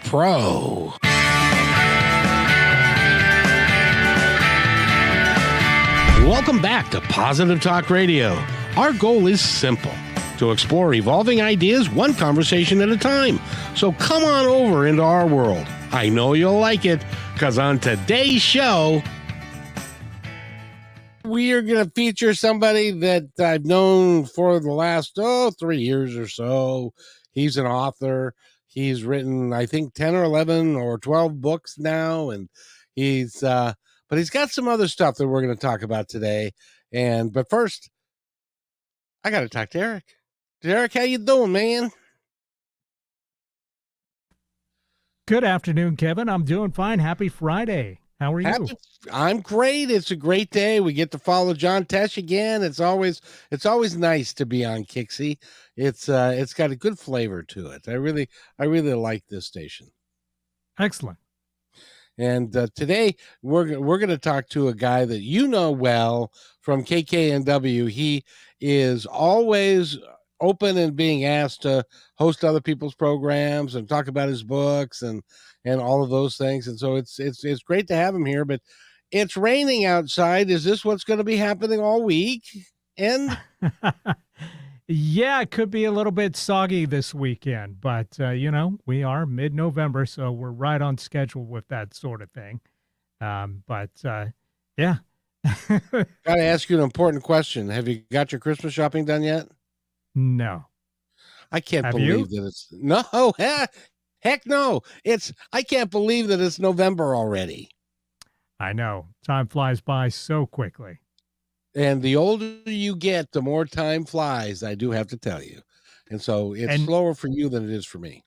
Pro. Welcome back to Positive Talk Radio. Our goal is simple: to explore evolving ideas one conversation at a time. So come on over into our world. I know you'll like it, because on today's show, we are going to feature somebody that I've known for the last 3 years or so. He's an author. He's written, I think, 10 or 11 or 12 books now, and but he's got some other stuff that we're going to talk about today. But first, I got to talk to Eric. Eric, how you doing, man? Good afternoon, Kevin. I'm doing fine. Happy Friday. How are you? I'm great. It's a great day. We get to follow John Tesh again. It's always nice to be on Kixie. It's got a good flavor to it. I really like this station. Excellent. And today we're going to talk to a guy that you know well from KKNW. He is always open and being asked to host other people's programs and talk about his books and all of those things. And so it's great to have him here, but it's raining outside. Is this what's going to be happening all week? And yeah, it could be a little bit soggy this weekend, but we are mid-November, so we're right on schedule with that sort of thing. Yeah. Got to ask you an important question. Have you got your Christmas shopping done yet? No. I can't believe that it's no. Heck no. I can't believe that it's November already. I know. Time flies by so quickly. And the older you get, the more time flies, I do have to tell you. And so it's slower for you than it is for me.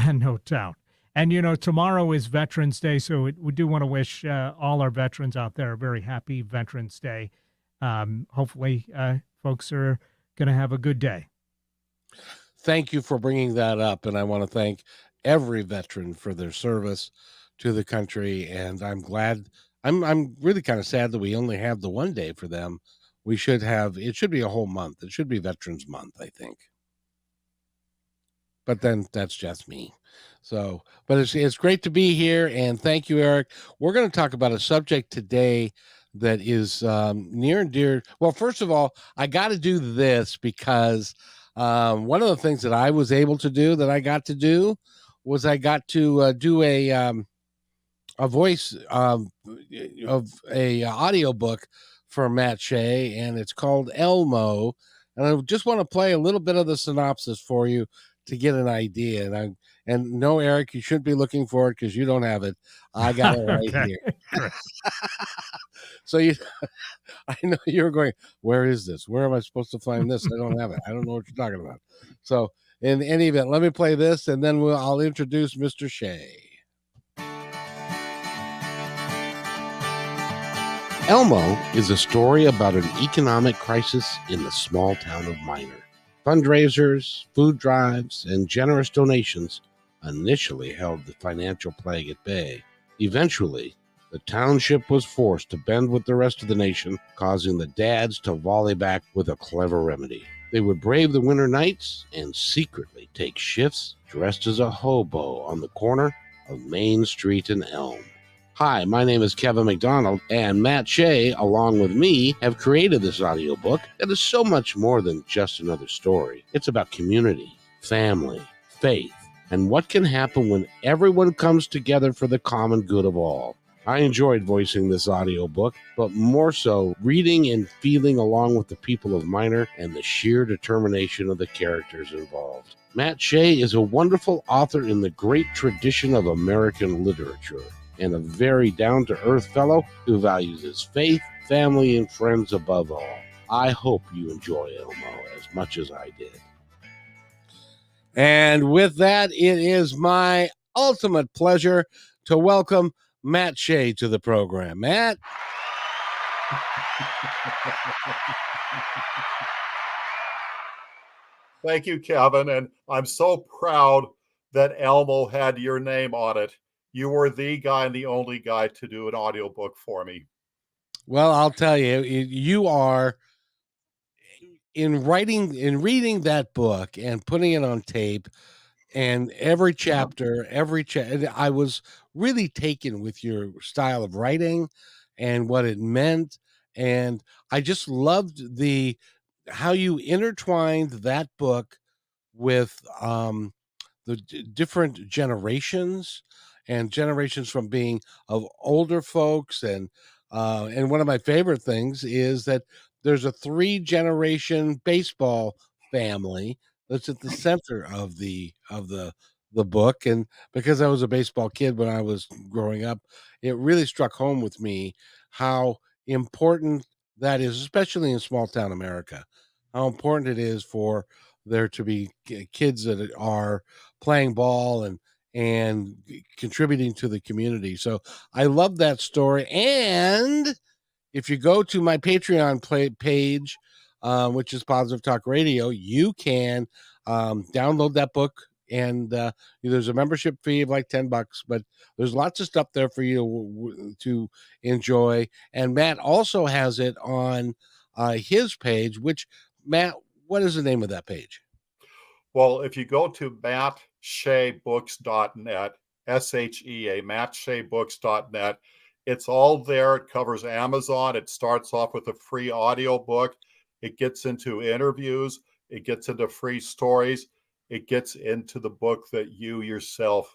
No doubt. And, tomorrow is Veterans Day, so we do want to wish all our veterans out there a very happy Veterans Day. Hopefully, folks are going to have a good day. Thank you for bringing that up. And I want to thank every veteran for their service to the country. And I'm glad. I'm really kind of sad that we only have the one day for them. It should be a whole month. It should be Veterans Month, I think. But then that's just me. So, but it's great to be here. And thank you, Eric. We're going to talk about a subject today that is near and dear. Well, first of all, I got to do this because one of the things that I was able to do was I got to do a voice of a audiobook for Matt Shea, and it's called Elmo. And I just want to play a little bit of the synopsis for you to get an idea. And no, Eric, you shouldn't be looking for it because you don't have it. I got it right here. So I know you're going, where is this? Where am I supposed to find this? I don't have it. I don't know what you're talking about. So in any event, let me play this, and then I'll introduce Mr. Shea. Elmo is a story about an economic crisis in the small town of Minor. Fundraisers, food drives, and generous donations initially held the financial plague at bay. Eventually, the township was forced to bend with the rest of the nation, causing the dads to volley back with a clever remedy. They would brave the winter nights and secretly take shifts dressed as a hobo on the corner of Main Street and Elm. Hi, my name is Kevin McDonald, and Matt Shea, along with me, have created this audiobook that is so much more than just another story. It's about community, family, faith, and what can happen when everyone comes together for the common good of all. I enjoyed voicing this audiobook, but more so reading and feeling along with the people of Minor and the sheer determination of the characters involved. Matt Shea is a wonderful author in the great tradition of American literature, and a very down-to-earth fellow who values his faith, family, and friends above all. I hope you enjoy Elmo as much as I did. And with that, it is my ultimate pleasure to welcome Matt Shea to the program. Matt? Thank you, Kevin, and I'm so proud that Elmo had your name on it. You were the guy and the only guy to do an audiobook for me. Well, I'll tell you, you are, in reading that book and putting it on tape, And every chapter, I was really taken with your style of writing and what it meant. And I just loved how you intertwined that book with the different generations, and generations from being of older folks. And one of my favorite things is that there's a 3 generation baseball family that's at the center of the book. And because I was a baseball kid when I was growing up, it really struck home with me how important that is, especially in small town America, how important it is for there to be kids that are playing ball and contributing to the community. So I love that story. And if you go to my Patreon page, which is Positive Talk Radio, you can download that book. And there's a membership fee of like $10, but there's lots of stuff there for you to enjoy. And Matt also has it on his page, which, Matt, what is the name of that page? Well, if you go to mattsheabooks.net, SHEA, mattsheabooks.net, it's all there. It covers Amazon. It starts off with a free audio book. It gets into interviews. It gets into free stories. It gets into the book that you yourself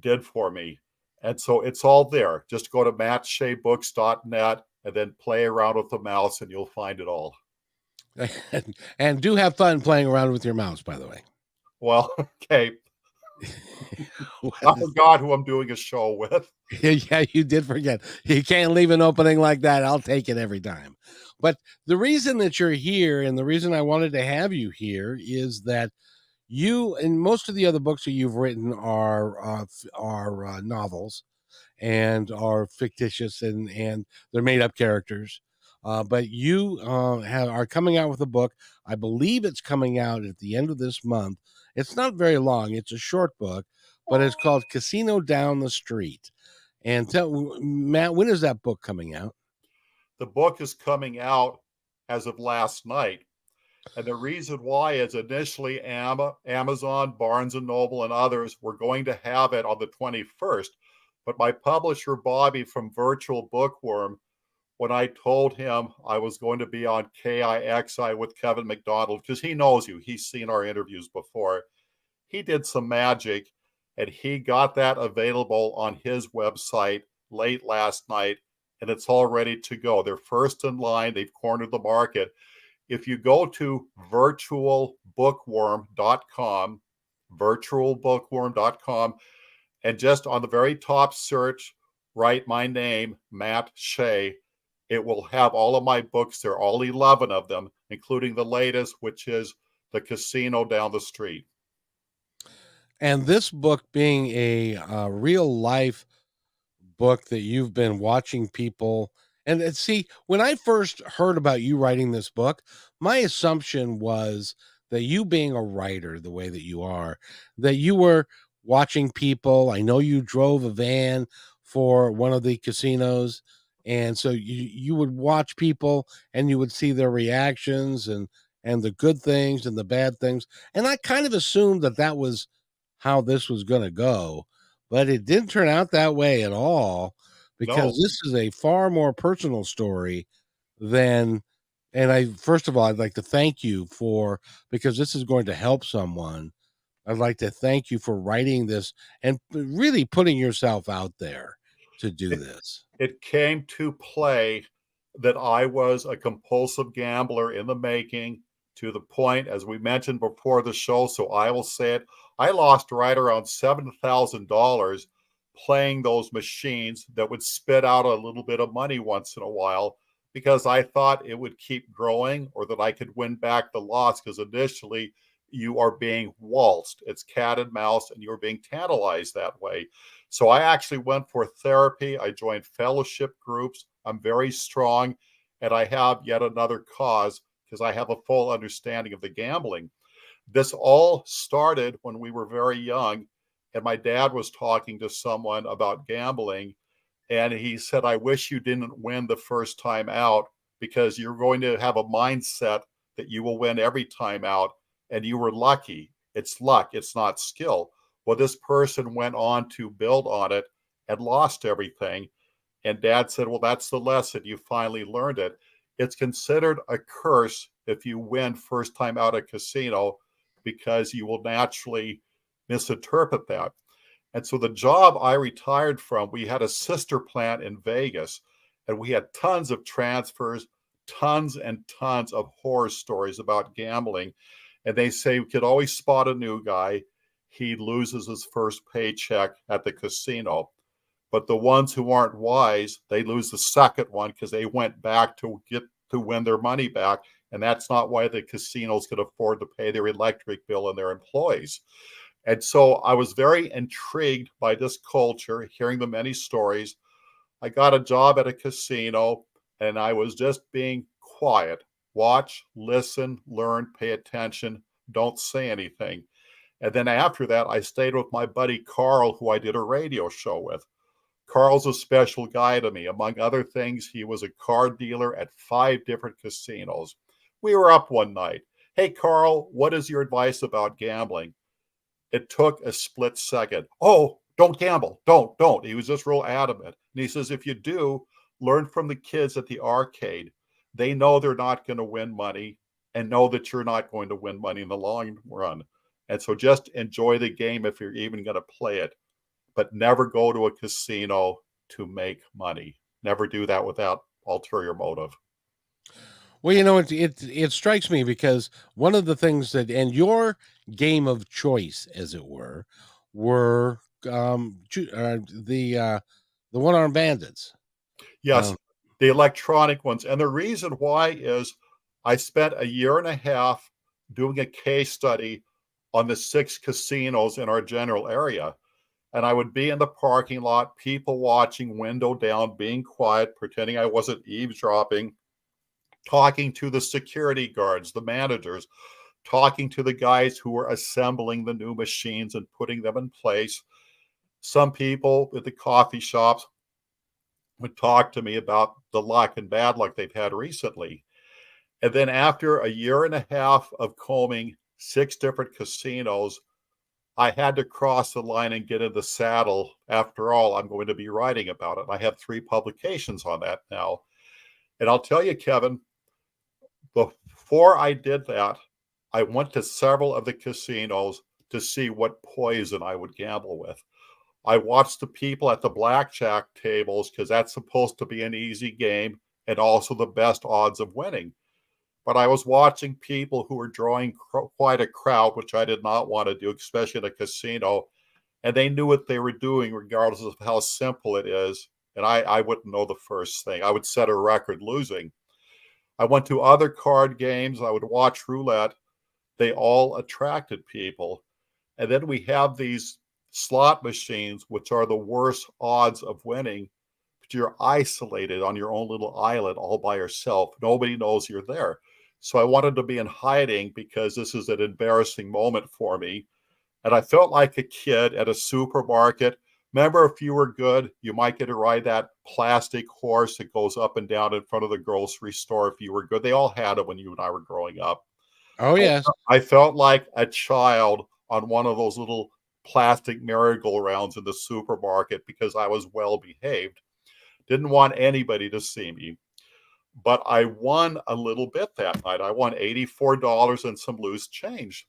did for me. And so it's all there. Just go to mattsheabooks.net and then play around with the mouse and you'll find it all. And do have fun playing around with your mouse, by the way. Well, okay. I forgot who I'm doing a show with. Yeah, you did forget. You can't leave an opening like that. I'll take it every time. But the reason that you're here, and the reason I wanted to have you here, is that you and most of the other books that you've written are novels and are fictitious, and they're made up characters. But you are coming out with a book. I believe it's coming out at the end of this month. It's not very long. It's a short book, but it's called Casino Down the Street. And Matt, when is that book coming out? The book is coming out as of last night. And the reason why is initially Amazon, Barnes and Noble, and others were going to have it on the 21st. But my publisher, Bobby from Virtual Bookworm, when I told him I was going to be on KIXI with Kevin McDonald, because he knows you, he's seen our interviews before, he did some magic and he got that available on his website late last night, and it's all ready to go. They're first in line. They've cornered the market. If you go to virtualbookworm.com, virtualbookworm.com, and just on the very top search, write my name, Matt Shea, it will have all of my books there, all 11 of them, including the latest, which is The Casino Down the Street. And this book being a real life book that you've been watching people. And see, when I first heard about you writing this book, my assumption was that you being a writer the way that you are, that you were watching people. I know you drove a van for one of the casinos. And so you would watch people and you would see their reactions and the good things and the bad things. And I kind of assumed that that was how this was going to go, but it didn't turn out that way at all, because this is a far more personal story than. And first of all, I'd like to thank you because this is going to help someone. I'd like to thank you for writing this and really putting yourself out there to do this. It came to play that I was a compulsive gambler in the making, to the point, as we mentioned before the show, so I will say it, I lost right around $7,000 playing those machines that would spit out a little bit of money once in a while, because I thought it would keep growing or that I could win back the loss, because initially you are being waltzed. It's cat and mouse, and you're being tantalized that way. So I actually went for therapy. I joined fellowship groups. I'm very strong, and I have yet another cause because I have a full understanding of the gambling. This all started when we were very young, and my dad was talking to someone about gambling, and he said, I wish you didn't win the first time out, because you're going to have a mindset that you will win every time out, and you were lucky. It's luck. It's not skill. Well, this person went on to build on it and lost everything. And Dad said, well, that's the lesson. You finally learned it. It's considered a curse if you win first time out at casino because you will naturally misinterpret that. And so the job I retired from, we had a sister plant in Vegas, and we had tons of transfers, tons and tons of horror stories about gambling. And they say we could always spot a new guy. He loses his first paycheck at the casino. But the ones who aren't wise, they lose the second one because they went back to get to win their money back. And that's not why the casinos could afford to pay their electric bill and their employees. And so I was very intrigued by this culture, hearing the many stories. I got a job at a casino and I was just being quiet. Watch, listen, learn, pay attention, don't say anything. And then after that, I stayed with my buddy Carl, who I did a radio show with. Carl's a special guy to me. Among other things, he was a car dealer at 5 different casinos. We were up one night. Hey, Carl, what is your advice about gambling? It took a split second. Oh, don't gamble. Don't. He was just real adamant. And he says, if you do, learn from the kids at the arcade. They know they're not going to win money and know that you're not going to win money in the long run. And so just enjoy the game if you're even going to play it. But never go to a casino to make money. Never do that without ulterior motive. Well, it strikes me because one of the things that, and your game of choice, as it were the one-armed bandits. Yes, the electronic ones. And the reason why is I spent a year and a half doing a case study on the 6 casinos in our general area. And I would be in the parking lot, people watching, window down, being quiet, pretending I wasn't eavesdropping, talking to the security guards, the managers, talking to the guys who were assembling the new machines and putting them in place. Some people at the coffee shops would talk to me about the luck and bad luck they've had recently. And then after a year and a half of combing 6 different casinos, I had to cross the line and get in the saddle. After all, I'm going to be writing about it. I have 3 publications on that now. And I'll tell you, Kevin, before I did that, I went to several of the casinos to see what poison I would gamble with. I watched the people at the blackjack tables because that's supposed to be an easy game and also the best odds of winning. But I was watching people who were drawing quite a crowd, which I did not want to do, especially in a casino. And they knew what they were doing, regardless of how simple it is. And I wouldn't know the first thing. I would set a record losing. I went to other card games. I would watch roulette. They all attracted people. And then we have these slot machines, which are the worst odds of winning. But you're isolated on your own little island all by yourself. Nobody knows you're there. So I wanted to be in hiding because this is an embarrassing moment for me. And I felt like a kid at a supermarket. Remember, if you were good, you might get to ride that plastic horse that goes up and down in front of the grocery store if you were good. They all had it when you and I were growing up. Oh, yes. I felt like a child on one of those little plastic merry-go-rounds in the supermarket because I was well behaved. Didn't want anybody to see me. But I won a little bit that night. I won $84 and some loose change.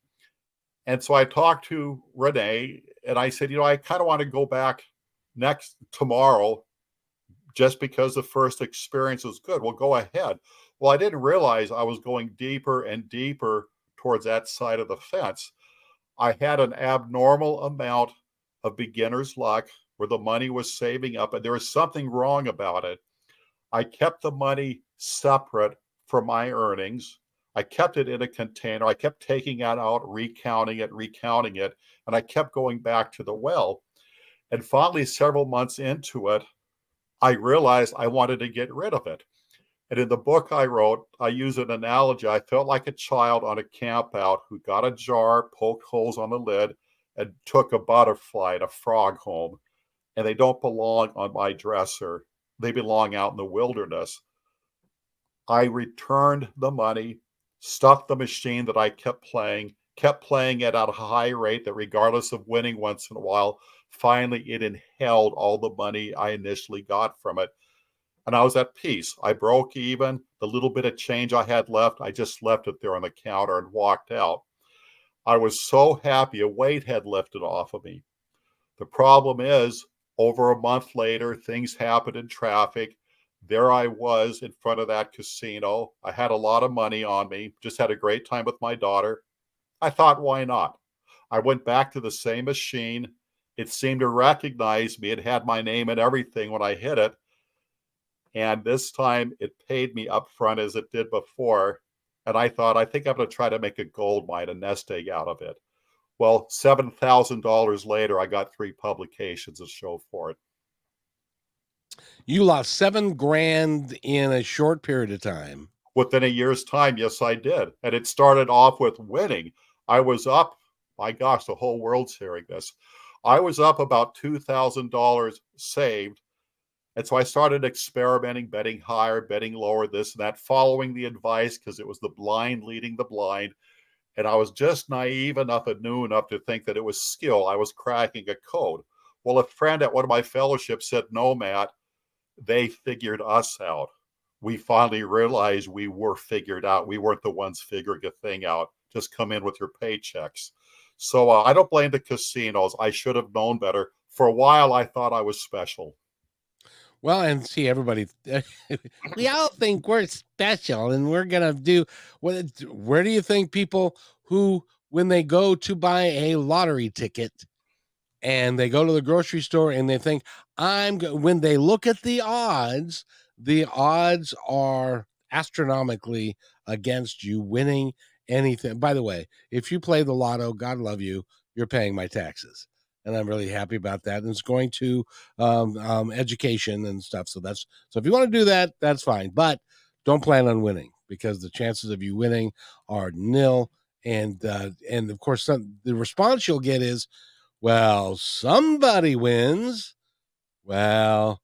And so I talked to Renee and I said, I kind of want to go back tomorrow just because the first experience was good. Well, go ahead. Well, I didn't realize I was going deeper and deeper towards that side of the fence. I had an abnormal amount of beginner's luck where the money was saving up and there was something wrong about it. I kept the money separate from my earnings. I kept it in a container. I kept taking it out, recounting it, and I kept going back to the well. And finally, several months into it, I realized I wanted to get rid of it. And in the book I wrote, I use an analogy. I felt like a child on a camp out who got a jar, poked holes on the lid, and took a butterfly and a frog home. And they don't belong on my dresser. They belong out in the wilderness. I returned the money, stuffed the machine that I kept playing, kept playing it at a high rate that regardless of winning once in a while, finally it inhaled all the money I initially got from it. And I was at peace. I broke even. The little bit of change I had left, I just left it there on the counter and walked out. I was so happy a weight had lifted off of me. The problem is, over a month later, things happened in traffic. There I was in front of that casino. I had a lot of money on me, just had a great time with my daughter. I thought, why not? I went back to the same machine. It seemed to recognize me. It had my name and everything when I hit it. And this time it paid me up front as it did before. And I thought, I think I'm going to try to make a gold mine, a nest egg out of it. Well, $7,000 later, I got 3 publications to show for it. You lost $7,000 in a short period of time. Within a year's time, yes, I did. And it started off with winning. I was up, my gosh, the whole world's hearing this. I was up about $2,000 saved. And so I started experimenting, betting higher, betting lower, this and that, following the advice because it was the blind leading the blind. And I was just naive enough and new enough to think that it was skill. I was cracking a code. Well, a friend at one of my fellowships said, no, Matt, they figured us out. We finally realized we were figured out. We weren't the ones figuring a thing out. Just come in with your paychecks. So I don't blame the casinos. I should have known better. For a while, I thought I was special. Well, and see, everybody, we all think we're special and we're going to do what, where do you think people who, when they go to buy a lottery ticket and they go to the grocery store and they think when they look at the odds are astronomically against you winning anything. By the way, if you play the lotto, God love you, you're paying my taxes. And I'm really happy about that. And it's going to education and stuff. So if you want to do that, that's fine. But don't plan on winning because the chances of you winning are nil. And of course, the response you'll get is, well, somebody wins. Well,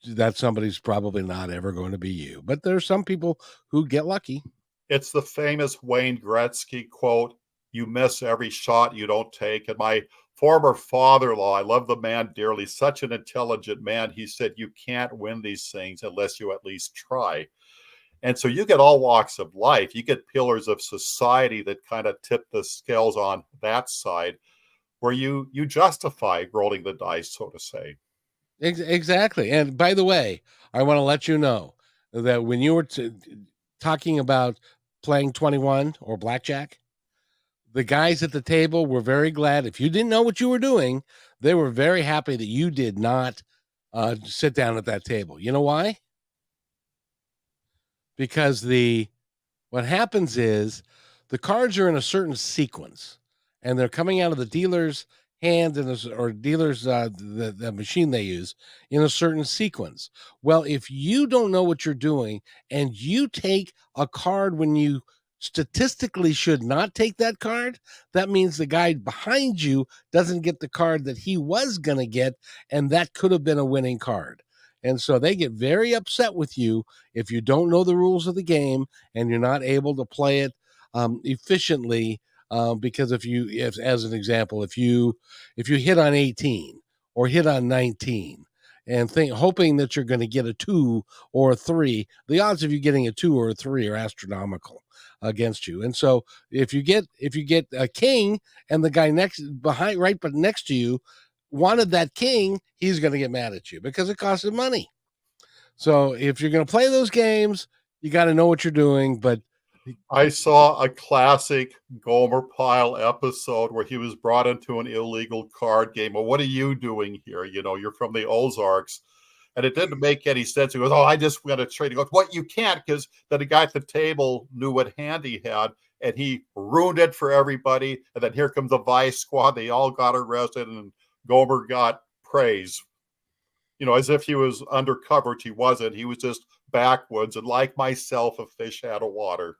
that somebody's probably not ever going to be you. But there's some people who get lucky. It's the famous Wayne Gretzky quote, you miss every shot you don't take. And my former father-in-law, I love the man dearly, such an intelligent man. He said, you can't win these things unless you at least try. And so you get all walks of life. You get pillars of society that kind of tip the scales on that side where you justify rolling the dice, so to say. Exactly. And by the way, I want to let you know that when you were talking about playing 21 or blackjack, the guys at the table were very glad. If you didn't know what you were doing, they were very happy that you did not sit down at that table. You know why? Because what happens is the cards are in a certain sequence and they're coming out of the dealer's hand or dealer's the machine they use in a certain sequence. Well, if you don't know what you're doing and you take a card when you statistically should not take that card, that means the guy behind you doesn't get the card that he was going to get, and that could have been a winning card. And so they get very upset with you if you don't know the rules of the game and you're not able to play it efficiently. Because as an example, if you hit on 18 or hit on 19 and hoping that you're going to get a 2 or a 3, the odds of you getting a 2 or a 3 are astronomical against you. And so if you get a king and the guy but next to you wanted that king, he's going to get mad at you because it costs him money. So if you're going to play those games, you got to know what you're doing. But I saw a classic Gomer Pyle episode where he was brought into an illegal card game. Well, what are you doing here? You're from the Ozarks. And it didn't make any sense. He goes, I just want to trade. He goes, what? You can't, because the guy at the table knew what hand he had, and he ruined it for everybody. And then here comes the Vice Squad. They all got arrested, and Gomer got praise. As if he was undercover, which he wasn't. He was just backwoods, and like myself, a fish out of water.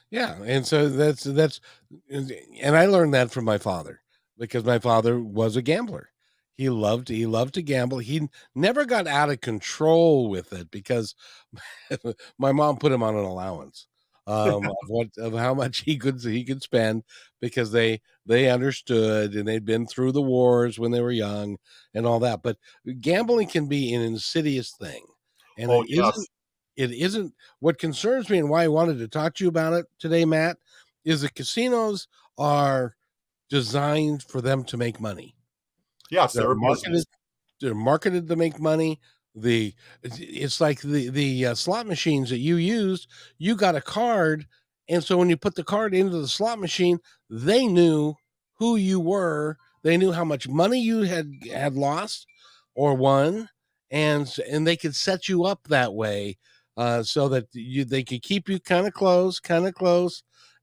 Yeah, and so that's, and I learned that from my father because my father was a gambler. He loved to gamble. He never got out of control with it because my mom put him on an allowance. of how much he could spend, because they understood, and they'd been through the wars when they were young and all that. But gambling can be an insidious thing, and Oh, yes. it isn't what concerns me, and why I wanted to talk to you about it today, Matt, is the casinos are designed for them to make money. Yes, They're they're a marketed business. they're marketed to make money. It's like the slot machines that you used. You got a card, and so when you put the card into the slot machine, they knew who you were. They knew how much money you had lost or won, and they could set you up that way, so that they could keep you kind of close,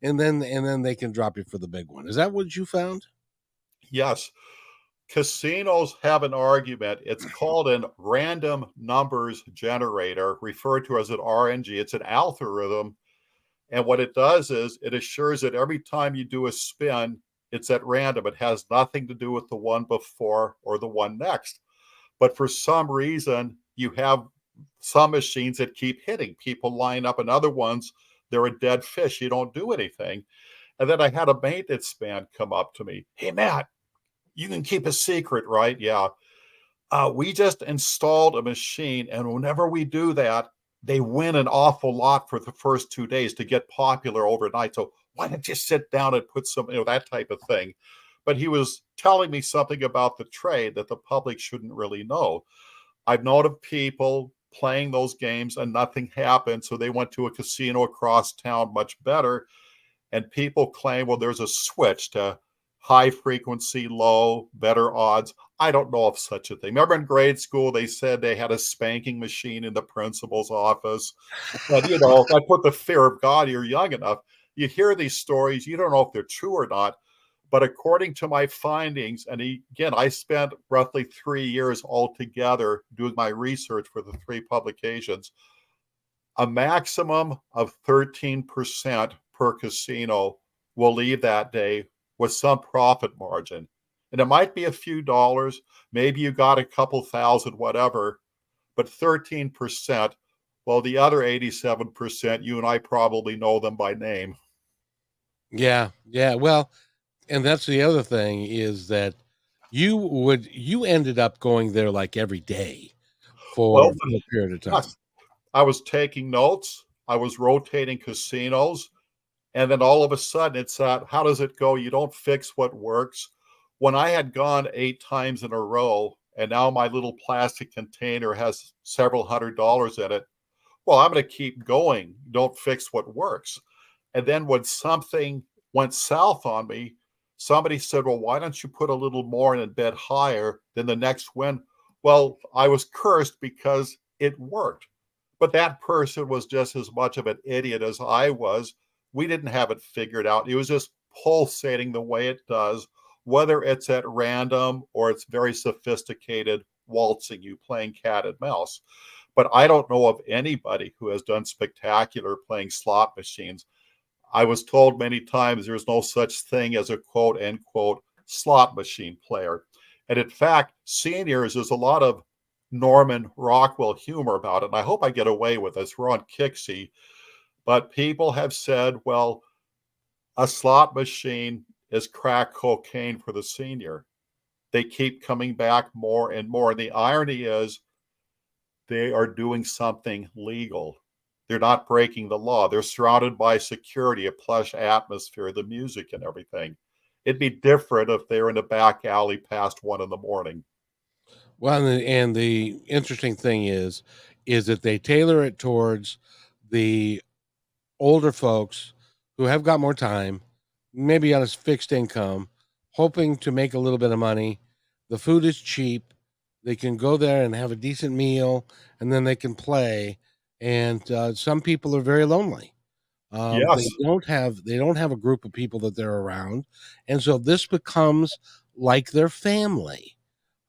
and then they can drop you for the big one. Is that what you found? Yes. Casinos have an argument. It's called an random numbers generator, referred to as an RNG. It's an algorithm. And what it does is it assures that every time you do a spin, it's at random. It has nothing to do with the one before or the one next. But for some reason, you have some machines that keep hitting. People line up, and other ones, they're a dead fish. You don't do anything. And then I had a maintenance man come up to me. Hey, Matt, you can keep a secret, right? Yeah. We just installed a machine, and whenever we do that, they win an awful lot for the first 2 days to get popular overnight. So why don't you sit down and put some, that type of thing. But he was telling me something about the trade that the public shouldn't really know. I've known of people playing those games and nothing happened. So they went to a casino across town, much better. And people claim, well, there's a switch to high frequency, low, better odds. I don't know of such a thing. Remember in grade school, they said they had a spanking machine in the principal's office. But, if I put the fear of God, you're young enough. You hear these stories, you don't know if they're true or not. But according to my findings, and again, I spent roughly 3 years altogether doing my research for the 3 publications, a maximum of 13% per casino will leave that day with some profit margin. And it might be a few dollars, maybe you got a couple thousand, whatever, but 13%, well, the other 87%, you and I probably know them by name. Yeah, yeah. Well, and that's the other thing, is that you ended up going there like every day Well, for a period of time. yes, I was taking notes, I was rotating casinos, and then all of a sudden it's how does it go? You don't fix what works. When I had gone 8 times in a row, and now my little plastic container has several $100s in it, well, I'm going to keep going. Don't fix what works. And then when something went south on me, somebody said, well, why don't you put a little more in and bet higher than the next win? Well, I was cursed because it worked. But that person was just as much of an idiot as I was. We didn't have it figured out. It was just pulsating the way it does, whether it's at random or it's very sophisticated waltzing, you playing cat and mouse. But I don't know of anybody who has done spectacular playing slot machines. I was told many times there's no such thing as a quote unquote slot machine player. And in fact, seniors, there's a lot of Norman Rockwell humor about it. And I hope I get away with this. We're on Kixie. But people have said, well, a slot machine is crack cocaine for the senior. They keep coming back more and more. And the irony is they are doing something legal. They're not breaking the law. They're surrounded by security, a plush atmosphere, the music and everything. It'd be different if they're in a back alley past 1 a.m. Well, and the interesting thing is that they tailor it towards the older folks who have got more time, maybe on a fixed income, hoping to make a little bit of money. The food is cheap. They can go there and have a decent meal, and then they can play. And some people are very lonely. Yes. They don't have a group of people that they're around, and so this becomes like their family.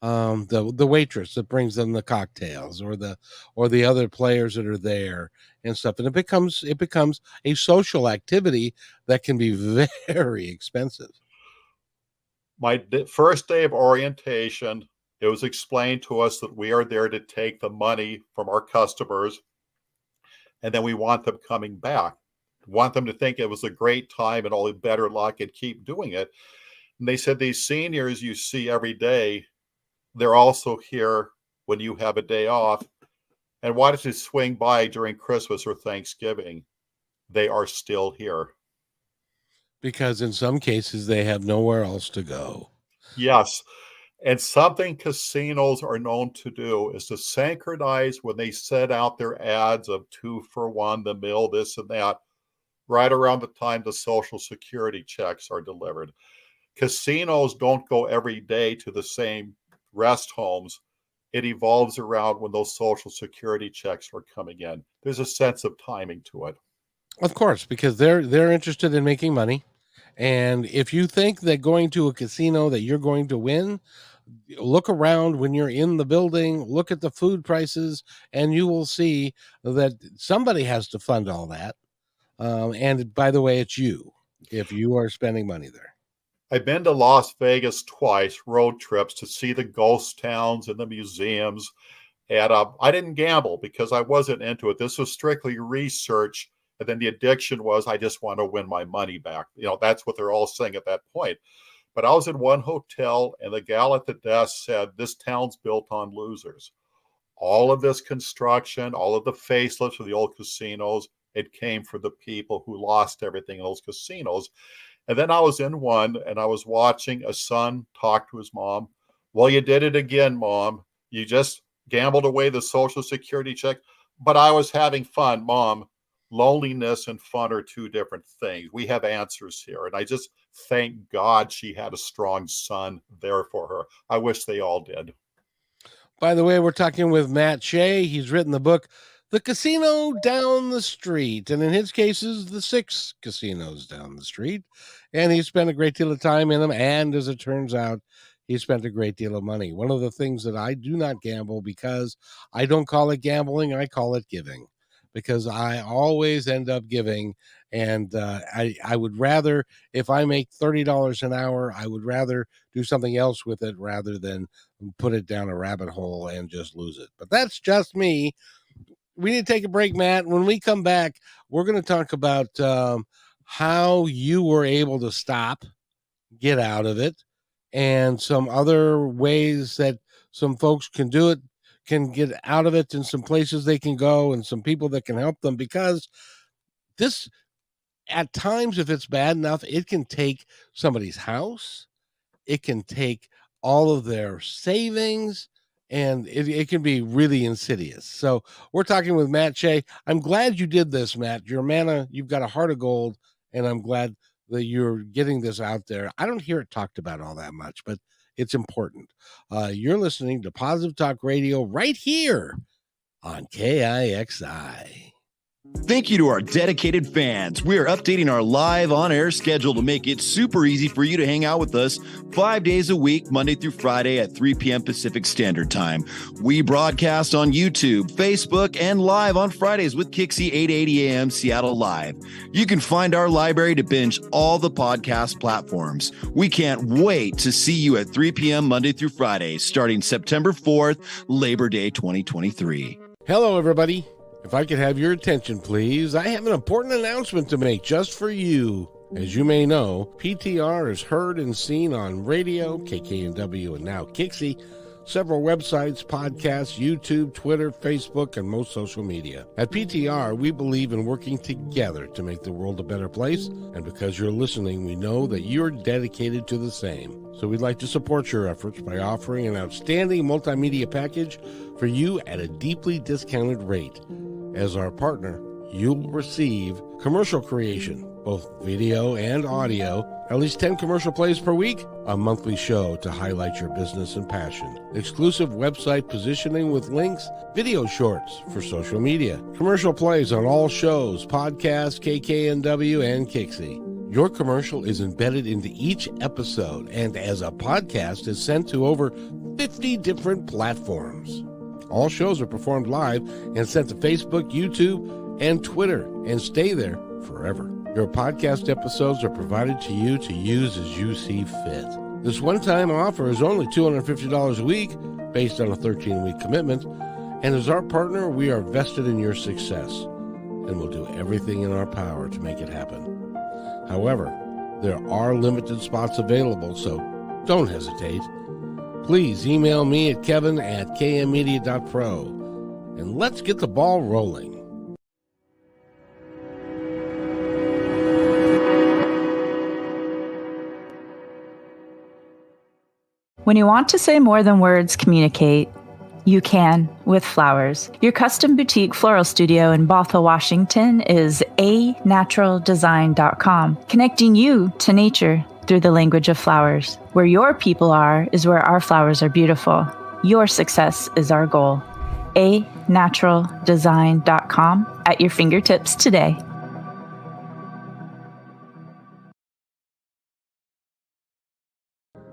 The waitress that brings them the cocktails, or the other players that are there and stuff, and it becomes a social activity that can be very expensive. My first day of orientation, it was explained to us that we are there to take the money from our customers, and then we want them coming back. want them to think it was a great time and only better luck and keep doing it. And they said these seniors you see every day, they're also here when you have a day off. And why don't you swing by during Christmas or Thanksgiving? They are still here. Because in some cases, they have nowhere else to go. Yes. And something casinos are known to do is to synchronize when they set out their ads of 2 for 1, the meal, this and that, right around the time the Social Security checks are delivered. Casinos don't go every day to the same rest homes. It evolves around when those Social Security checks are coming in. There's a sense of timing to it. Of course, because they're interested in making money. And if you think that going to a casino that you're going to win, look around when you're in the building, look at the food prices, and you will see that somebody has to fund all that. And by the way, it's you if you are spending money there. I've been to Las Vegas twice, road trips, to see the ghost towns and the museums. And I didn't gamble because I wasn't into it. This was strictly research. And then the addiction was, I just want to win my money back. You know, that's what they're all saying at that point. But I was in one hotel and the gal at the desk said, this town's built on losers. All of this construction, all of the facelifts of the old casinos, it came for the people who lost everything in those casinos. And then I was in one and I was watching a son talk to his mom. Well, you did it again, Mom. You just gambled away the Social Security check. But I was having fun, Mom. Loneliness and fun are two different things. We have answers here. And I just thank God she had a strong son there for her. I wish they all did. By the way, we're talking with Matt Shea. He's written the book, The Casino Down the Street. And in his cases, the 6 casinos down the street. And he spent a great deal of time in them. And as it turns out, he spent a great deal of money. One of the things that I do not gamble, because I don't call it gambling, I call it giving. Because I always end up giving, and I would rather, if I make $30 an hour, I would rather do something else with it rather than put it down a rabbit hole and just lose it. But that's just me. We need to take a break, Matt. When we come back, we're going to talk about how you were able to stop, get out of it, and some other ways that some folks can do it, can get out of it, and some places they can go and some people that can help them, because this, at times, if it's bad enough, it can take somebody's house. It can take all of their savings, and it can be really insidious. So we're talking with Matt Shea. I'm glad you did this, Matt. You're a man, you've got a heart of gold, and I'm glad that you're getting this out there. I don't hear it talked about all that much, but it's important. You're listening to Positive Talk Radio right here on KIXI. Thank you to our dedicated fans. We are updating our live on-air schedule to make it super easy for you to hang out with us 5 days a week, Monday through Friday at 3 p.m. Pacific Standard Time. We broadcast on YouTube, Facebook, and live on Fridays with Kixie 8:80 a.m. Seattle Live. You can find our library to binge all the podcast platforms. We can't wait to see you at 3 p.m. Monday through Friday, starting September 4th, Labor Day 2023. Hello, everybody. If I could have your attention, please, I have an important announcement to make just for you. As you may know, PTR is heard and seen on radio, KKNW, and now Kixie, several websites, podcasts, YouTube, Twitter, Facebook, and most social media. At PTR, we believe in working together to make the world a better place, and because you're listening, we know that you're dedicated to the same. So we'd like to support your efforts by offering an outstanding multimedia package for you at a deeply discounted rate. As our partner, you'll receive commercial creation, both video and audio, at least 10 commercial plays per week, a monthly show to highlight your business and passion, exclusive website positioning with links, video shorts for social media, commercial plays on all shows, podcasts, KKNW, and Kixie. Your commercial is embedded into each episode and as a podcast is sent to over 50 different platforms. All shows are performed live and sent to Facebook, YouTube, and Twitter, and stay there forever. Your podcast episodes are provided to you to use as you see fit. This one-time offer is only $250 a week, based on a 13-week commitment, and as our partner, we are vested in your success. and we'll do everything in our power to make it happen. However, there are limited spots available, so don't hesitate. Please email me at kevin@kmmedia.pro, and let's get the ball rolling. When you want to say more than words communicate, you can with flowers. Your custom boutique floral studio in Bothell, Washington is anaturaldesign.com, connecting you to nature through the language of flowers. Where your people are is where our flowers are beautiful. Your success is our goal. anaturaldesign.com at your fingertips today.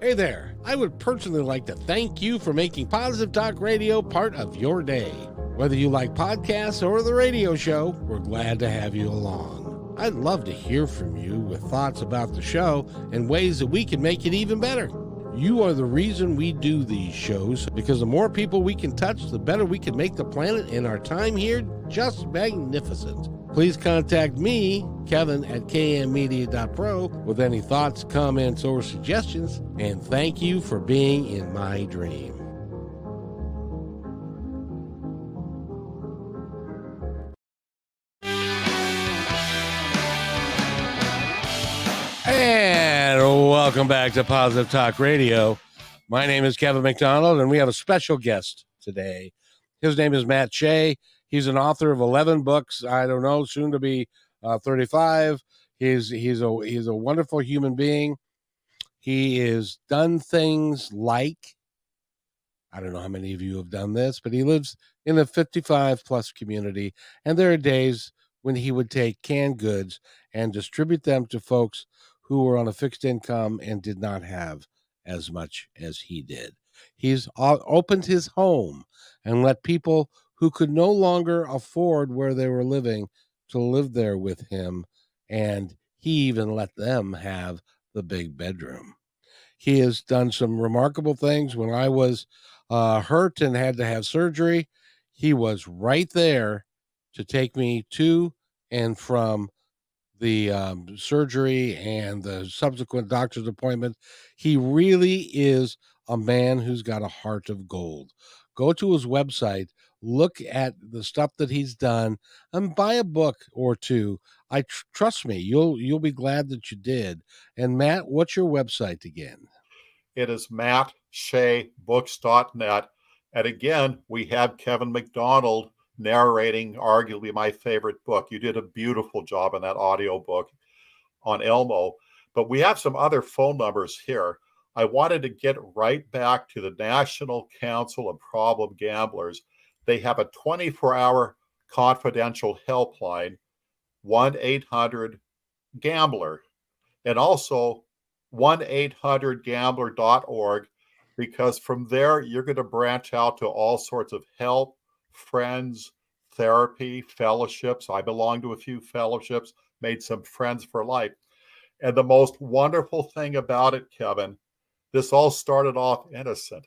Hey there, I would personally like to thank you for making Positive Talk Radio part of your day. Whether you like podcasts or the radio show, we're glad to have you along. I'd love to hear from you with thoughts about the show and ways that we can make it even better. You are the reason we do these shows, because the more people we can touch, the better we can make the planet and our time here just magnificent. Please contact me, Kevin, at kmmedia.pro with any thoughts, comments, or suggestions, and thank you for being in my dream. And welcome back to Positive Talk Radio. My name is Kevin McDonald, and we have a special guest today. His name is Matt Shea. He's an author of 11 books. I don't know, soon to be 35. He's a wonderful human being. He has done things like, I don't know how many of you have done this, but he lives in a 55 plus community. And there are days when he would take canned goods and distribute them to folks who were on a fixed income and did not have as much as he did. He's opened his home and let people who could no longer afford where they were living to live there with him, and he even let them have the big bedroom. He has done some remarkable things. When I was hurt and had to have surgery, he was right there to take me to and from the surgery and the subsequent doctor's appointment. He really is a man who's got a heart of gold. Go to his website, look at the stuff that he's done, and buy a book or two. Trust me, you'll be glad that you did. And Matt, what's your website again? It is mattsheabooks.net. And again, we have Kevin McDonald narrating arguably my favorite book. You did a beautiful job in that audio book on Elmo. But we have some other phone numbers here. I wanted to get right back to the National Council of Problem Gamblers. They have a 24-hour confidential helpline, 1-800-GAMBLER, and also 1-800-GAMBLER.org, because from there you're going to branch out to all sorts of help, friends, therapy, fellowships. I belong to a few fellowships, made some friends for life. And the most wonderful thing about it, Kevin, this all started off innocent.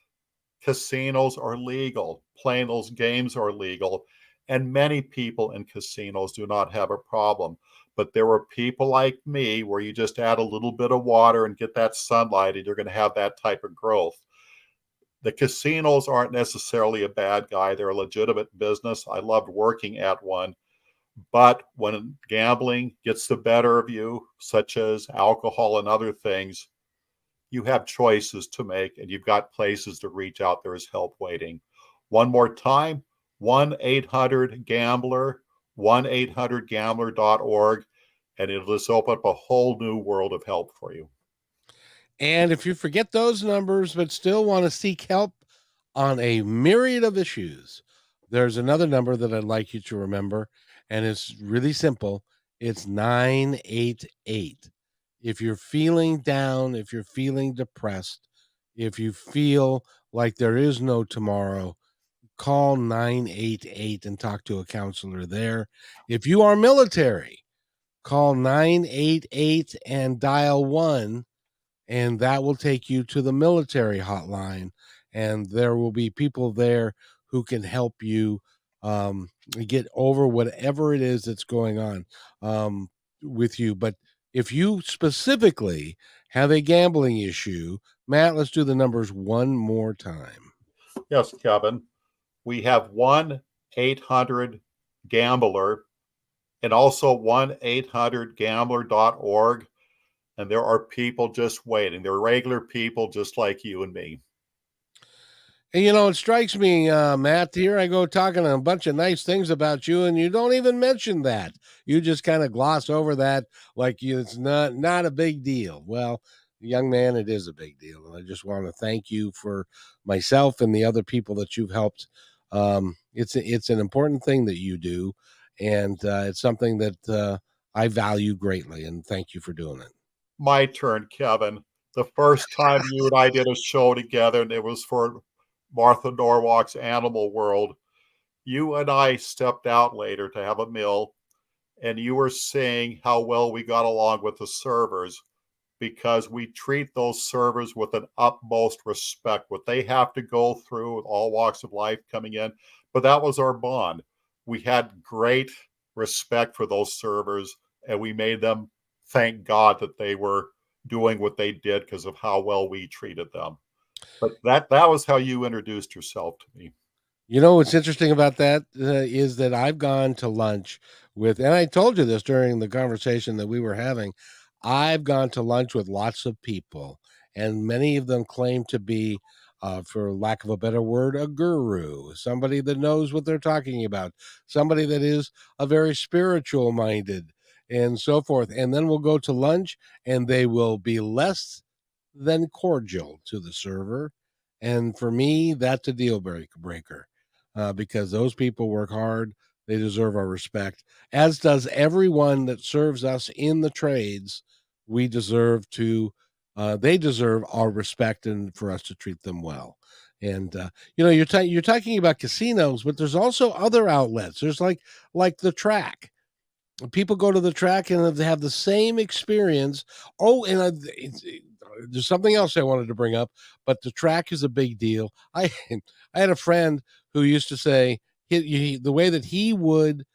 Casinos are legal. Playing those games are legal. And many people in casinos do not have a problem. But there were people like me where you just add a little bit of water and get that sunlight and you're going to have that type of growth. The casinos aren't necessarily a bad guy. They're a legitimate business. I loved working at one. But when gambling gets the better of you, such as alcohol and other things, you have choices to make and you've got places to reach out. There is help waiting. One more time, 1-800-GAMBLER, 1-800-GAMBLER.org, and it'll just open up a whole new world of help for you. And if you forget those numbers but still want to seek help on a myriad of issues, there's another number that I'd like you to remember, and it's really simple. It's 988. If you're feeling down, if you're feeling depressed, if you feel like there is no tomorrow, call 988 and talk to a counselor there. If you are military, call 988 and dial 1, and that will take you to the military hotline, and there will be people there who can help you get over whatever it is that's going on with you. But if you specifically have a gambling issue, Matt, let's do the numbers one more time. Yes, Kevin. We have 1-800-GAMBLER and also 1-800-GAMBLER.org. And there are people just waiting. They're regular people just like you and me. And it strikes me, Matt, here I go talking a bunch of nice things about you, and you don't even mention that. You just kind of gloss over that like it's not a big deal. Well, young man, it is a big deal. And I just want to thank you for myself and the other people that you've helped. It's an important thing that you do, and it's something that I value greatly, and thank you for doing it. My turn, Kevin. The first time you and I did a show together, and it was for Martha Norwalk's Animal World, you and I stepped out later to have a meal, and you were saying how well we got along with the servers because we treat those servers with an utmost respect, what they have to go through with all walks of life coming in. But that was our bond. We had great respect for those servers, and we made them thank God that they were doing what they did because of how well we treated them. But that was how you introduced yourself to me. What's interesting about that is that I've gone to lunch with, and I told you this during the conversation that we were having, I've gone to lunch with lots of people, and many of them claim to be, for lack of a better word, a guru, somebody that knows what they're talking about, somebody that is a very spiritual minded, and so forth. And then we'll go to lunch, and they will be less than cordial to the server. And for me, that's a deal breaker. Because those people work hard. They deserve our respect, as does everyone that serves us in the trades. We deserve to, they deserve our respect and for us to treat them well. And, you're talking about casinos, but there's also other outlets. There's like the track. People go to the track and they have the same experience. Oh, and there's something else I wanted to bring up, but the track is a big deal. I had a friend who used to say the way that he would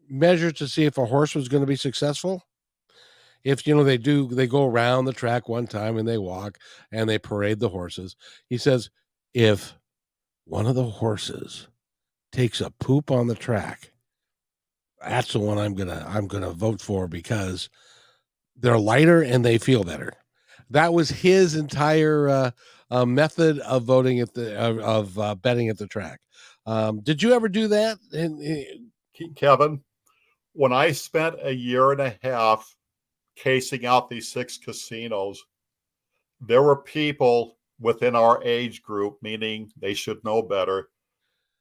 measure to see if a horse was going to be successful. If they go around the track one time and they walk and they parade the horses. He says, if one of the horses takes a poop on the track, that's the one I'm gonna vote for because they're lighter and they feel better. That was his entire method of voting at the betting at the track. Did you ever do that? Kevin, when I spent a year and a half casing out these 6 casinos, there were people within our age group, meaning they should know better.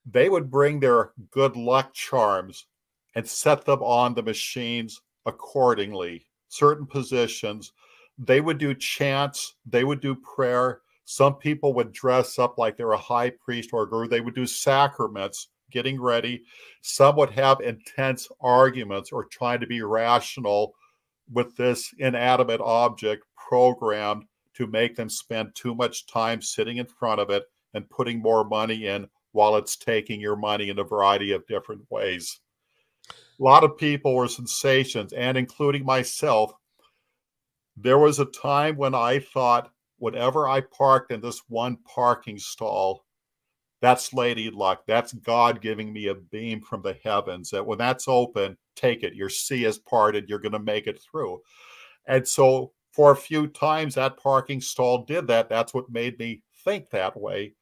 They would bring their good luck charms and set them on the machines accordingly, certain positions. They would do chants, they would do prayer. Some people would dress up like they're a high priest or a guru. They would do sacraments, getting ready. Some would have intense arguments or trying to be rational with this inanimate object programmed to make them spend too much time sitting in front of it and putting more money in while it's taking your money in a variety of different ways. A lot of people were sensations, and including myself. There was a time when I thought, whenever I parked in this one parking stall, that's lady luck. That's God giving me a beam from the heavens that when that's open, take it. Your sea is parted. You're going to make it through. And so for a few times that parking stall did that. That's what made me think that way,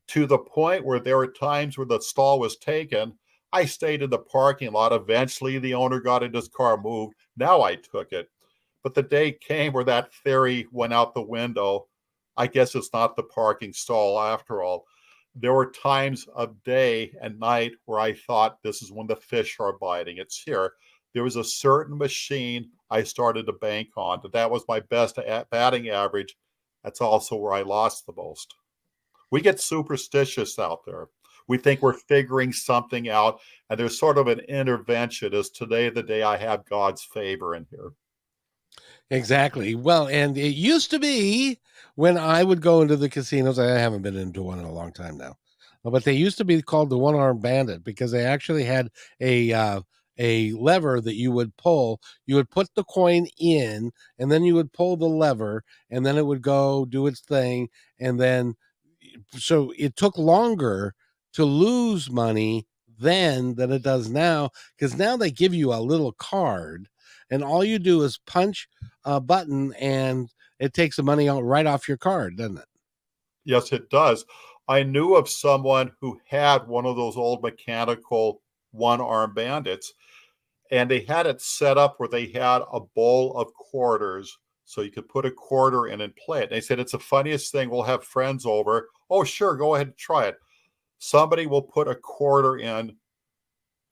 to the point where there were times where the stall was taken. I stayed in the parking lot. Eventually, the owner got in his car, moved. Now I took it. But the day came where that theory went out the window. I guess it's not the parking stall after all. There were times of day and night where I thought this is when the fish are biting. It's here. There was a certain machine I started to bank on. That was my best batting average. That's also where I lost the most. We get superstitious out there. We think we're figuring something out, and there's sort of an intervention. Is today the day I have God's favor in here? Exactly. Well, and it used to be when I would go into the casinos. I haven't been into one in a long time now. But they used to be called the one-armed bandit because they actually had a lever that you would pull. You would put the coin in, and then you would pull the lever, and then it would go do its thing. And then, so it took longer to lose money then than it does now, because now they give you a little card, and all you do is punch a button, and it takes the money out right off your card, doesn't it? Yes, it does. I knew of someone who had one of those old mechanical one-arm bandits, and they had it set up where they had a bowl of quarters, so you could put a quarter in and play it. They said, it's the funniest thing. We'll have friends over. Oh, sure, go ahead and try it. Somebody will put a quarter in,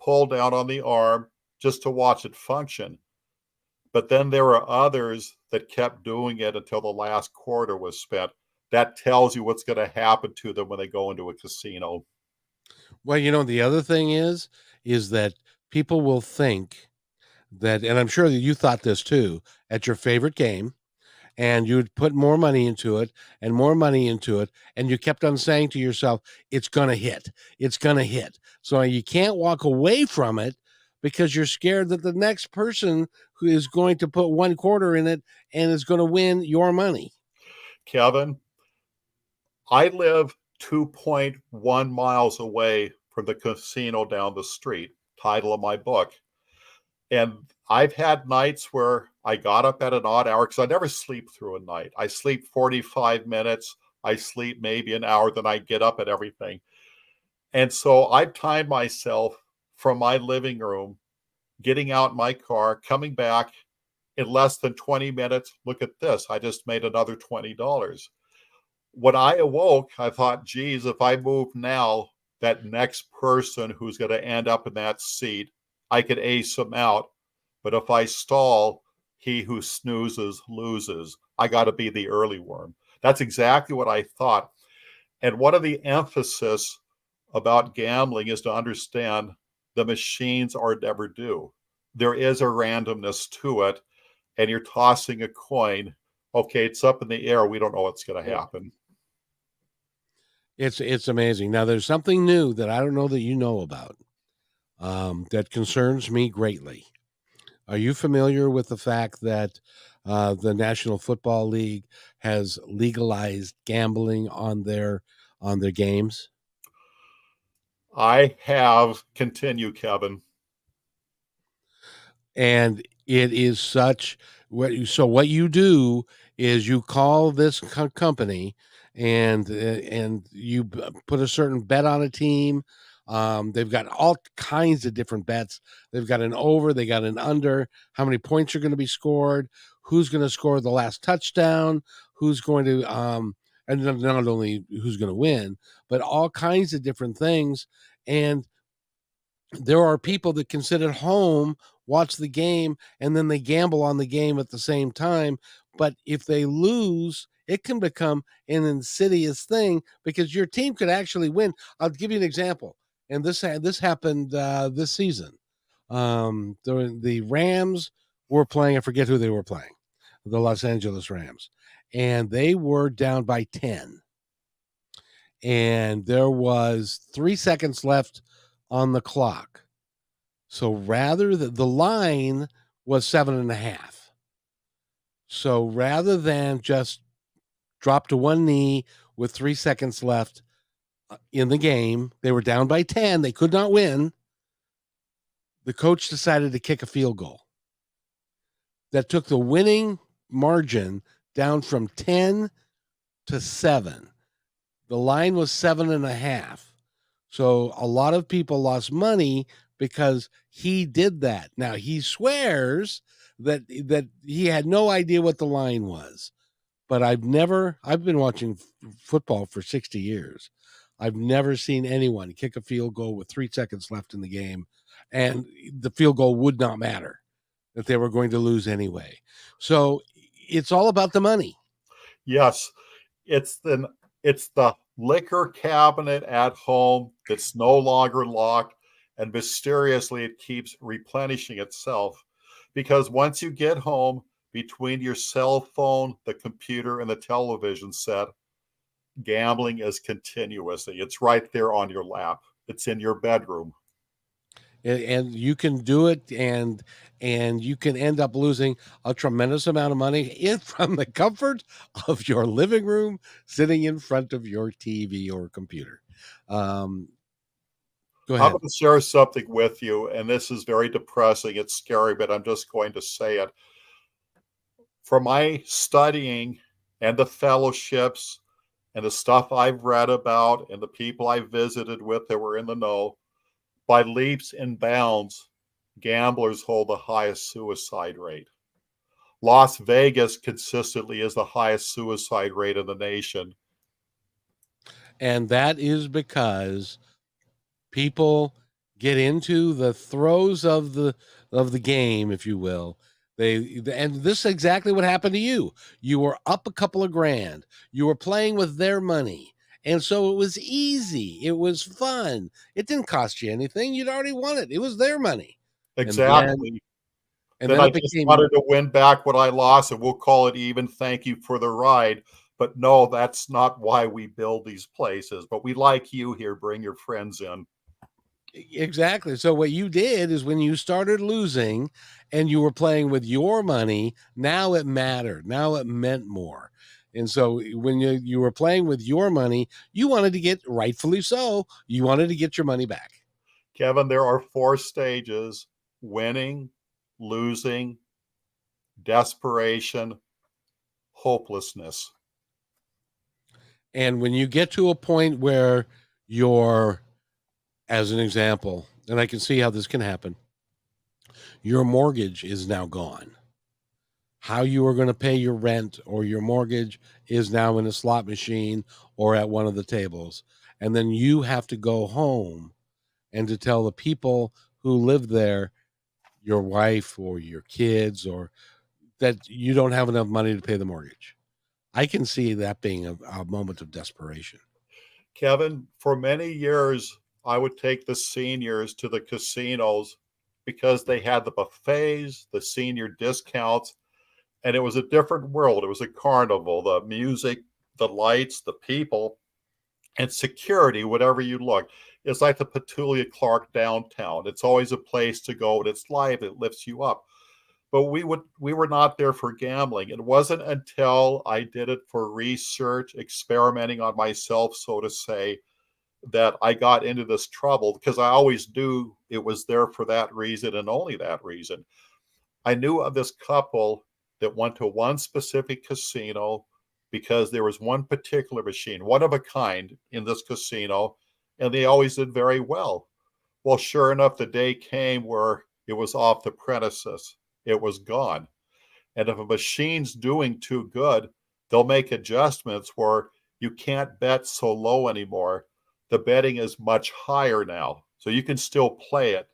pull down on the arm just to watch it function. But then there were others that kept doing it until the last quarter was spent. That tells you what's going to happen to them when they go into a casino. Well, the other thing is that people will think that, and I'm sure that you thought this too, at your favorite game, and you'd put more money into it and more money into it, and you kept on saying to yourself, it's going to hit. It's going to hit. So you can't walk away from it because you're scared that the next person who is going to put one quarter in it and is going to win your money. Kevin, I live 2.1 miles away from the casino down the street, title of my book. And I've had nights where I got up at an odd hour because I never sleep through a night. I sleep 45 minutes. I sleep maybe an hour, then I get up at everything. And so I've timed myself from my living room, getting out in my car, coming back in less than 20 minutes. Look at this. I just made another $20. When I awoke, I thought, geez, if I move now, that next person who's going to end up in that seat, I could ace them out. But if I stall, he who snoozes loses. I got to be the early worm. That's exactly what I thought. And one of the emphasis about gambling is to understand the machines are never due. There is a randomness to it, and you're tossing a coin. Okay, it's up in the air. We don't know what's going to happen. It's amazing. Now, there's something new that I don't know that you know about that concerns me greatly. Are you familiar with the fact that the National Football League has legalized gambling on their games? I have. Continue, Kevin. And it is such what you do is you call this company and you put a certain bet on a team. They've got all kinds of different bets. They've got an over, they got an under, how many points are going to be scored, who's going to score the last touchdown, who's going to and not only who's going to win, but all kinds of different things. And there are people that can sit at home, watch the game, and then they gamble on the game at the same time. But if they lose, it can become an insidious thing because your team could actually win. I'll give you an example. And this happened this season. The Rams were playing, I forget who they were playing, the Los Angeles Rams. And they were down by 10. And there was 3 seconds left on the clock. So rather than the line was 7.5. So rather than just drop to one knee with 3 seconds left in the game, they were down by 10. They could not win. The coach decided to kick a field goal that took the winning margin down from 10 to 7. The line was 7.5. So a lot of people lost money because he did that. Now he swears that he had no idea what the line was, but I've been watching football for 60 years. I've never seen anyone kick a field goal with 3 seconds left in the game, and the field goal would not matter, that they were going to lose anyway. So it's all about the money. Yes, it's the liquor cabinet at home that's no longer locked, and mysteriously it keeps replenishing itself. Because once you get home, between your cell phone, the computer, and the television set, gambling is continuously. It's right there on your lap. It's in your bedroom. And you can do it, and you can end up losing a tremendous amount of money from the comfort of your living room, sitting in front of your TV or computer. Go ahead. I'm going to share something with you, and this is very depressing. It's scary, but I'm just going to say it. From my studying and the fellowships and the stuff I've read about and the people I visited with that were in the know, by leaps and bounds, gamblers hold the highest suicide rate. Las Vegas consistently is the highest suicide rate in the nation. And that is because people get into the throes of the game, if you will. And this is exactly what happened to you. You were up a couple of grand. You were playing with their money. And so it was easy. It was fun. It didn't cost you anything. You'd already won it. It was their money. Exactly. And then I just wanted to win back what I lost, and we'll call it even. Thank you for the ride. But no, that's not why we build these places. But we like you here. Bring your friends in. Exactly. So what you did is, when you started losing and you were playing with your money, now it mattered. Now it meant more. And so when you were playing with your money, you wanted to get, rightfully so, you wanted to get your money back. Kevin, there are 4 stages: winning, losing, desperation, hopelessness. And when you get to a point where you're, as an example, and I can see how this can happen, your mortgage is now gone. How you are going to pay your rent or your mortgage is now in a slot machine or at one of the tables. And then you have to go home and to tell the people who live there, your wife or your kids, or that you don't have enough money to pay the mortgage. I can see that being a moment of desperation. Kevin, for many years, I would take the seniors to the casinos because they had the buffets, the senior discounts, and it was a different world. It was a carnival, the music, the lights, the people, and security, whatever you look. It's like the Petulia Clark downtown. It's always a place to go, and it's live. It lifts you up. But we were not there for gambling. It wasn't until I did it for research, experimenting on myself, so to say, that I got into this trouble, because I always knew it was there for that reason and only that reason. I knew of this couple that went to one specific casino because there was one particular machine, one of a kind in this casino, and they always did very well. Well, sure enough, the day came where it was off the premises. It was gone. And if a machine's doing too good, they'll make adjustments where you can't bet so low anymore. The betting is much higher now. So you can still play it,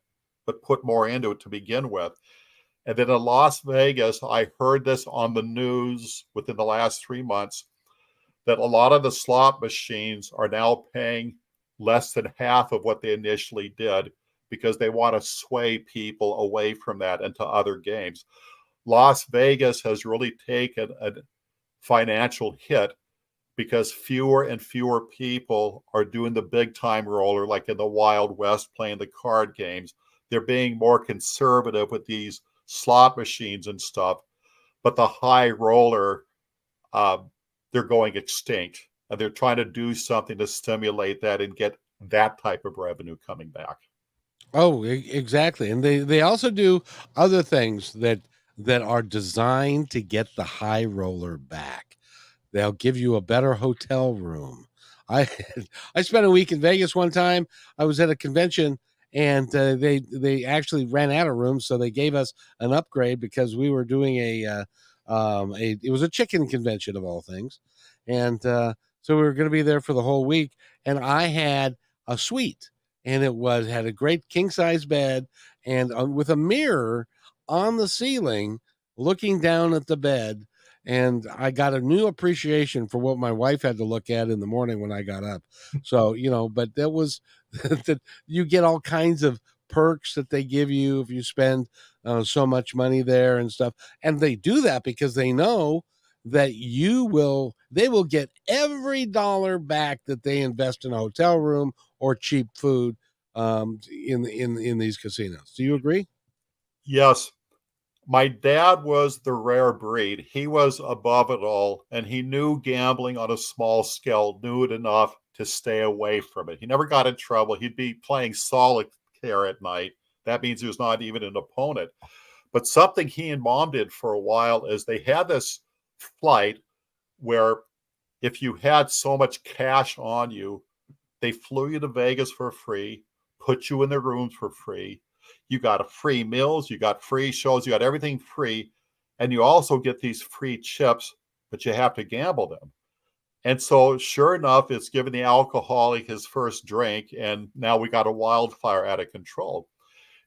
but put more into it to begin with. And then in Las Vegas, I heard this on the news within the last 3 months, that a lot of the slot machines are now paying less than half of what they initially did, because they want to sway people away from that into other games. Las Vegas has really taken a financial hit because fewer and fewer people are doing the big time roller like in the Wild West, playing the card games. They're being more conservative with these slot machines and stuff. But the high roller, they're going extinct. And they're trying to do something to stimulate that and get that type of revenue coming back. Oh, exactly. And they also do other things that are designed to get the high roller back. They'll give you a better hotel room. I I spent a week in Vegas one time. I was at a convention, and they actually ran out of rooms, so they gave us an upgrade because we were doing it was a chicken convention of all things, and so we were going to be there for the whole week. And I had a suite, and had a great king size bed, and with a mirror on the ceiling, looking down at the bed. And I got a new appreciation for what my wife had to look at in the morning when I got up. So, but that was that you get all kinds of perks that they give you if you spend so much money there and stuff. And they do that because they know that they will get every dollar back that they invest in a hotel room or cheap food in these casinos. Do you agree? Yes. My dad was the rare breed. He was above it all, and he knew gambling on a small scale, knew it enough to stay away from it. He never got in trouble. He'd be playing solitaire at night. That means he was not even an opponent. But something he and mom did for a while is they had this flight where if you had so much cash on you, they flew you to Vegas for free, put you in the rooms for free. You got a free meals, you got free shows, you got everything free. And you also get these free chips, but you have to gamble them. And so, sure enough, it's giving the alcoholic his first drink. And now we got a wildfire out of control.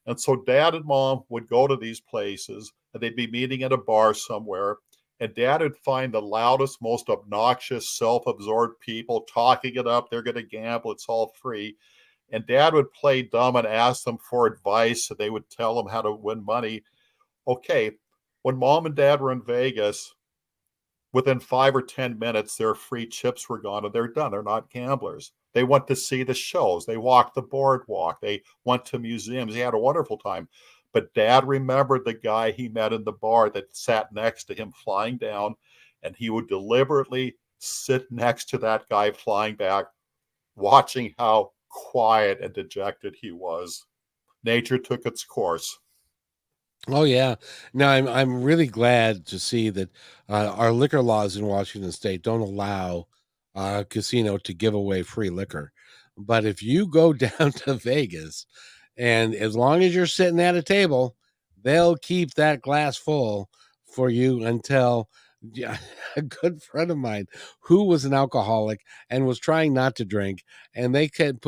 And so, dad and mom would go to these places and they'd be meeting at a bar somewhere. And dad would find the loudest, most obnoxious, self absorbed people talking it up. They're going to gamble, it's all free. And dad would play dumb and ask them for advice. And they would tell him how to win money. Okay, when mom and dad were in Vegas, within 5 or 10 minutes, their free chips were gone and they're done. They're not gamblers. They went to see the shows. They walked the boardwalk. They went to museums. They had a wonderful time. But dad remembered the guy he met in the bar that sat next to him flying down, and he would deliberately sit next to that guy flying back, watching how quiet and dejected he was. Nature took its course. Oh yeah. Now I'm really glad to see that our liquor laws in Washington State don't allow a casino to give away free liquor. But if you go down to Vegas, and as long as you're sitting at a table, they'll keep that glass full for you until yeah, a good friend of mine who was an alcoholic and was trying not to drink, and they kept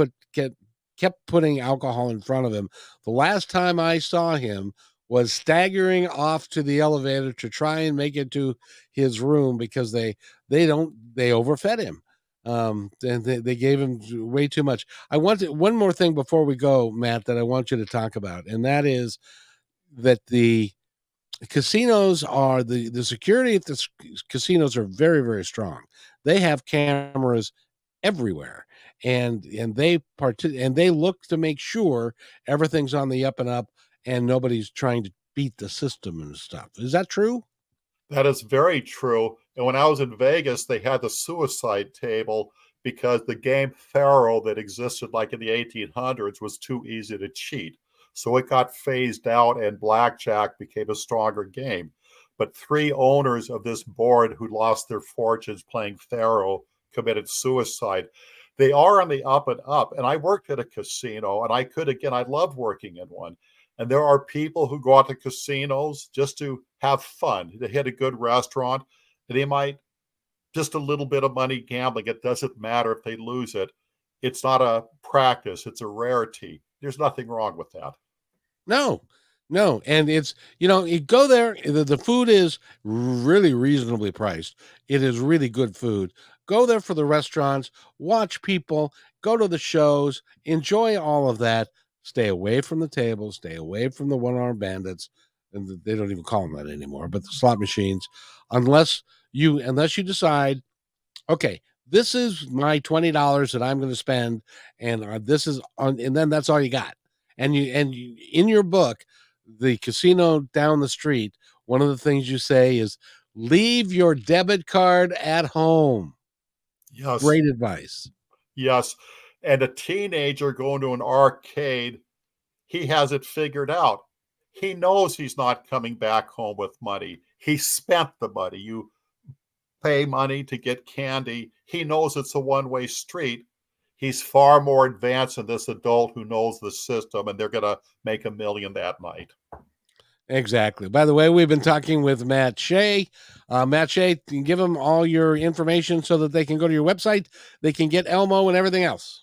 putting alcohol in front of him. The last time I saw him was staggering off to the elevator to try and make it to his room because they overfed him. And they gave him way too much. I wanted one more thing before we go, Matt, that I want you to talk about, and that is that the casinos are the security at the casinos are very, very strong. They have cameras everywhere, and they look to make sure everything's on the up and up and nobody's trying to beat the system and stuff. Is that true? That is very true. And when I was in Vegas, they had the suicide table because the game Faro that existed like in the 1800s was too easy to cheat. So it got phased out and blackjack became a stronger game. But 3 owners of this board who lost their fortunes playing Faro committed suicide. They are on the up and up. And I worked at a casino, and I love working in one. And there are people who go out to casinos just to have fun. They hit a good restaurant, and they might just a little bit of money gambling. It doesn't matter if they lose it. It's not a practice. It's a rarity. There's nothing wrong with that. No. And it's, you go there, the food is really reasonably priced. It is really good food. Go there for the restaurants, watch people, go to the shows, enjoy all of that. Stay away from the tables, stay away from the one-armed bandits, and they don't even call them that anymore, but the slot machines, unless you decide, okay, this is my $20 that I'm going to spend, and this is on, and then that's all you got. And you in your book, the casino down the street, one of the things you say is leave your debit card at home. Yes. Great advice. Yes. And a teenager going to an arcade, he has it figured out. He knows he's not coming back home with money. He spent the money. You pay money to get candy. He knows it's a one-way street. He's far more advanced than this adult who knows the system, and they're going to make $1 million that night. Exactly. By the way, we've been talking with Matt Shea. Matt Shea, you can give them all your information so that they can go to your website. They can get Elmo and everything else.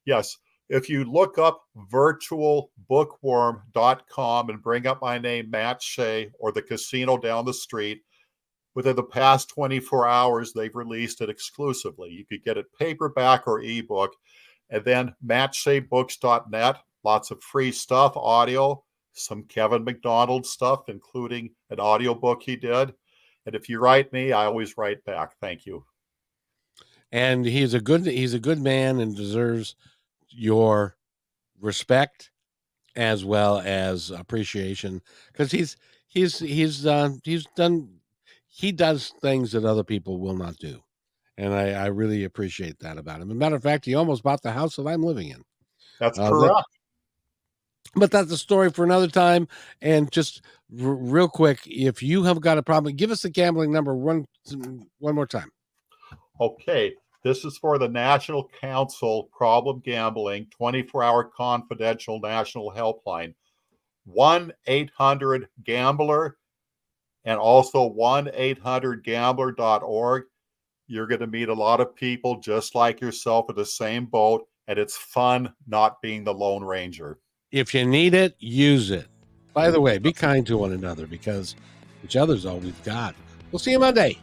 Yes. If you look up virtualbookworm.com and bring up my name, Matt Shea, or the casino down the street, within the past 24 hours, they've released it exclusively. You could get it paperback or ebook. And then mattsheabooks.net, lots of free stuff, audio, some Kevin McDonald stuff, including an audiobook he did. And if you write me, I always write back. Thank you. And he's a good man and deserves your respect as well as appreciation, because he does things that other people will not do. And I really appreciate that about him. As a matter of fact, he almost bought the house that I'm living in. That's correct. But that's a story for another time. And just real quick, if you have got a problem, give us the gambling number one more time. Okay. This is for the National Council Problem Gambling 24-hour confidential national helpline. 1-800-GAMBLER and also 1-800-GAMBLER.org. You're going to meet a lot of people just like yourself in the same boat, and it's fun not being the Lone Ranger. If you need it, use it. By the way, be kind to one another, because each other's all we've got. We'll see you Monday.